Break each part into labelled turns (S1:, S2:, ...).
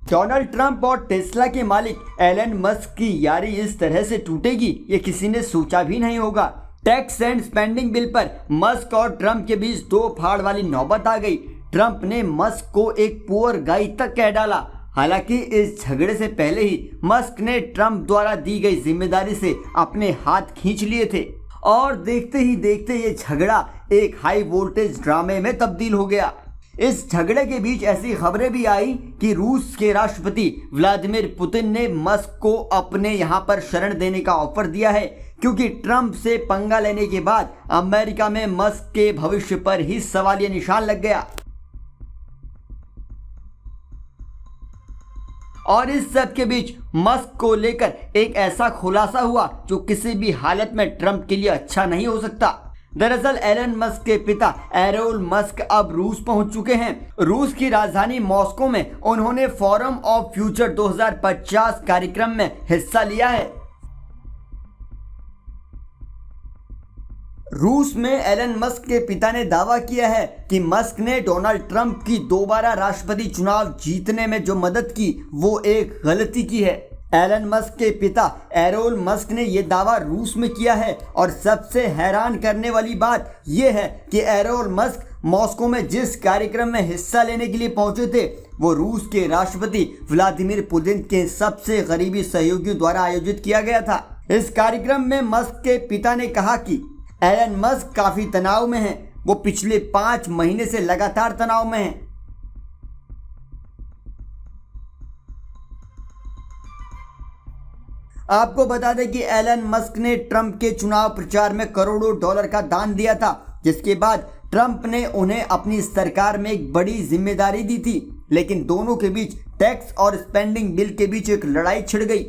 S1: Donald Trump और Tesla के मालिक एलन मस्क की यारी इस तरह से टूटेगी ये किसी ने सोचा भी नहीं होगा। टैक्स एंड स्पेंडिंग बिल पर मस्क और ट्रंप के बीच दो फाड़ वाली नौबत आ गई। ट्रंप ने मस्क को एक पुअर गाय तक कह डाला। हालांकि इस झगड़े से पहले ही मस्क ने ट्रंप द्वारा दी गई जिम्मेदारी से अपने हाथ खींच लिए थे और देखते ही देखते ये झगड़ा एक हाई वोल्टेज ड्रामे में तब्दील हो गया। इस झगड़े के बीच ऐसी खबरें भी आई कि रूस के राष्ट्रपति व्लादिमीर पुतिन ने मस्क को अपने यहां पर शरण देने का ऑफर दिया है, क्योंकि ट्रंप से पंगा लेने के बाद अमेरिका में मस्क के भविष्य पर ही सवालिया निशान लग गया। और इस सब के बीच मस्क को लेकर एक ऐसा खुलासा हुआ जो किसी भी हालत में ट्रंप के लिए अच्छा नहीं हो सकता। दरअसल एलन मस्क के पिता एरोल मस्क अब रूस पहुंच चुके हैं। रूस की राजधानी मॉस्को में उन्होंने फोरम ऑफ फ्यूचर 2050 कार्यक्रम में हिस्सा लिया है। रूस में एलन मस्क के पिता ने दावा किया है कि मस्क ने डोनाल्ड ट्रंप की दोबारा राष्ट्रपति चुनाव जीतने में जो मदद की वो एक गलती की है। एलन मस्क के पिता एरोल मस्क ने यह दावा रूस में किया है और सबसे हैरान करने वाली बात यह है कि एरोल मस्क मॉस्को में जिस कार्यक्रम में हिस्सा लेने के लिए पहुंचे थे वो रूस के राष्ट्रपति व्लादिमीर पुतिन के सबसे करीबी सहयोगियों द्वारा आयोजित किया गया था। इस कार्यक्रम में मस्क के पिता ने कहा कि एलन मस्क काफी तनाव में हैं। वो पिछले 5 महीने से लगातार तनाव में हैं। आपको बता दें कि एलन मस्क ने ट्रंप के चुनाव प्रचार में करोड़ों डॉलर का दान दिया था, जिसके बाद ट्रंप ने उन्हें अपनी सरकार में एक बड़ी जिम्मेदारी दी थी। लेकिन दोनों के बीच टैक्स और स्पेंडिंग बिल के बीच एक लड़ाई छिड़ गई।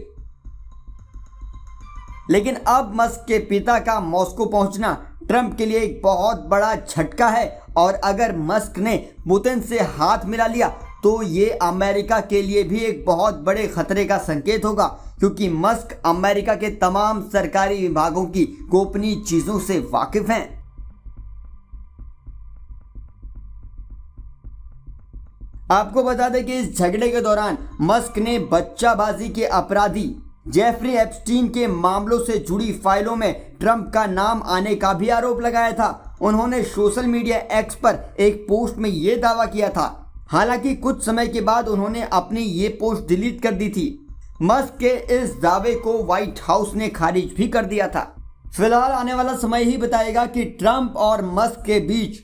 S1: लेकिन अब मस्क के पिता का मॉस्को पहुंचना ट्रंप के लिए एक बहुत बड़ा झटका है और अगर मस्क ने पुतिन से हाथ मिला लिया तो ये अमेरिका के लिए भी एक बहुत बड़े खतरे का संकेत होगा, क्योंकि मस्क अमेरिका के तमाम सरकारी विभागों की गोपनीय चीजों से वाकिफ हैं। आपको बता दें कि इस झगड़े के दौरान मस्क ने बच्चाबाजी के अपराधी जेफरी एप्स्टीन के मामलों से जुड़ी फाइलों में ट्रंप का नाम आने का भी आरोप लगाया था। उन्होंने सोशल मीडिया एक्स पर एक पोस्ट में यह दावा किया था। हालांकि कुछ समय के बाद उन्होंने अपनी ये पोस्ट डिलीट कर दी थी। मस्क के इस दावे को व्हाइट हाउस ने खारिज भी कर दिया था। फिलहाल आने वाला समय ही बताएगा कि ट्रंप और मस्क के बीच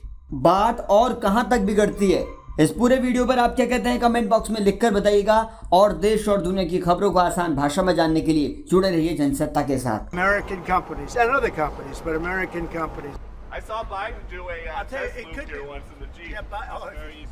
S1: बात और कहां तक बिगड़ती है। इस पूरे वीडियो पर आप क्या कहते हैं कमेंट बॉक्स में लिखकर बताइएगा और देश और दुनिया की खबरों को आसान भाषा में जानने के लिए जुड़े रहिए जनसत्ता के साथ।
S2: American companies and other companies, but American companies.
S3: I saw Biden do a test move here once in the Jeep.
S2: Yeah,
S3: Very easy.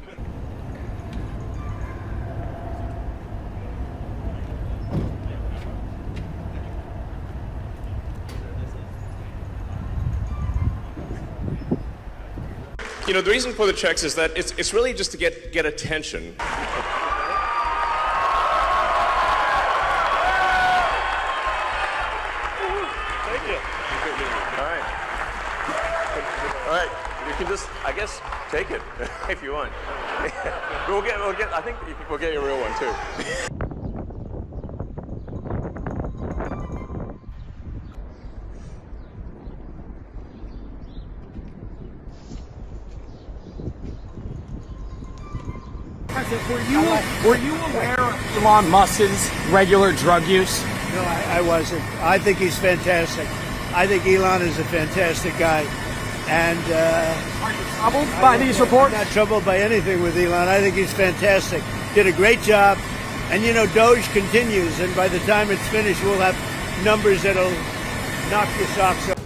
S3: You know, the reason for the checks is that it's really just to get attention. Thank you. All right. All right. You can just, I guess, take it if you want. We'll get. I think we'll get you a real one too.
S4: Were you aware of Elon Musk's regular drug use?
S2: No, I wasn't. I think he's fantastic. I think Elon is a fantastic guy. And
S4: Are you troubled by these reports?
S2: I'm not troubled by anything with Elon. I think he's fantastic. Did a great job. And you know, Doge continues. And by the time it's finished, we'll have numbers that'll knock your socks off.